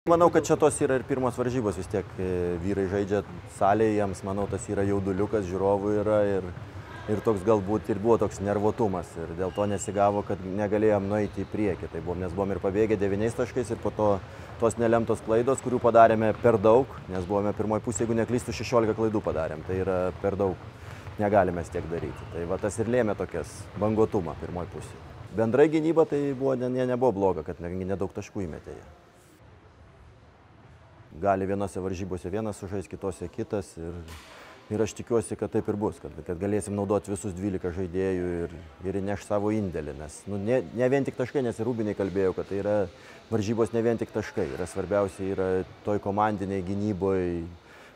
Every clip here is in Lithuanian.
Manau, kad čia tos yra ir pirmos varžybos, vis tiek vyrai žaidžia salėje, jiems, manau, tas yra jauduliukas, žiūrovų yra ir toks galbūt ir buvo toks nervotumas ir dėl to nesigavo, kad negalėjom nueiti į priekį. Tai nes buvom ir pabėgę 9 taškais ir po to tos nelemtos klaidos, kurių padarėme per daug, nes buvome pirmoji pusė, jeigu neklystu, 16 klaidų padarėm, tai yra per daug, negalime tiek daryti. Tai va tas ir lėmė tokias bangotumą pirmoji pusė. Bendrai gynyba tai buvo, nebuvo bloga, kad nedaug taškų įmetė jie. Gali vienose varžybose vienas sužais, kitose kitas ir aš tikiuosi, kad taip ir bus, kad galėsim naudoti visus 12 žaidėjų ir įneš savo indėlį, nes ne vien tik taškai, nes ir Rūbinai kalbėjau, kad tai yra varžybos ne vien tik taškai, svarbiausia yra toj komandiniai gynyboje,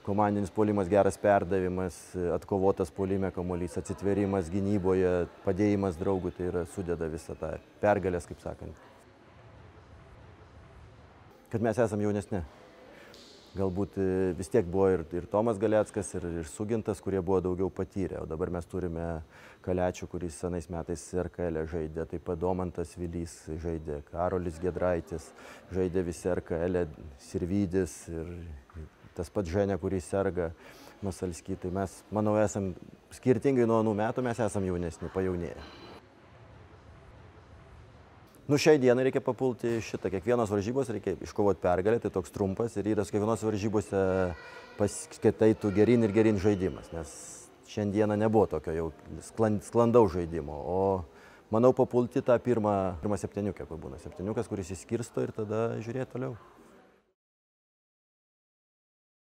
komandinis puolimas, geras perdavimas, atkovotas puolime kamuolys, atsitverimas gynyboje, padėjimas draugui, tai yra sudeda visą tą pergalės, kaip sakant. Kad mes esam jaunesni. Galbūt vis tiek buvo ir Tomas Galeckas, ir Sugintas, kurie buvo daugiau patyrę. O dabar mes turime Kalečių, kuris senais metais RKL žaidė, taip pat Domantas Vilys žaidė, Karolis Giedraitis žaidė visi RKL, Sirvydis ir tas pats Ženė, kuris serga, Masalsky. Tai mes, manau, esam skirtingai nuo anų metų, mes esam jaunesni, pajaunėję. Šiai dienai reikia papulti šitą. Kiekvienos varžybos reikia iškovoti pergalę, tai toks trumpas ir yra kiekvienos varžybose paskaitytų gerin ir gerin žaidimas, nes šiandieną nebuvo tokio jau sklandaus žaidimo, o manau papulti tą pirmą septyniukę, kur būna septyniukas, kuris įskirsto ir tada žiūrėti toliau.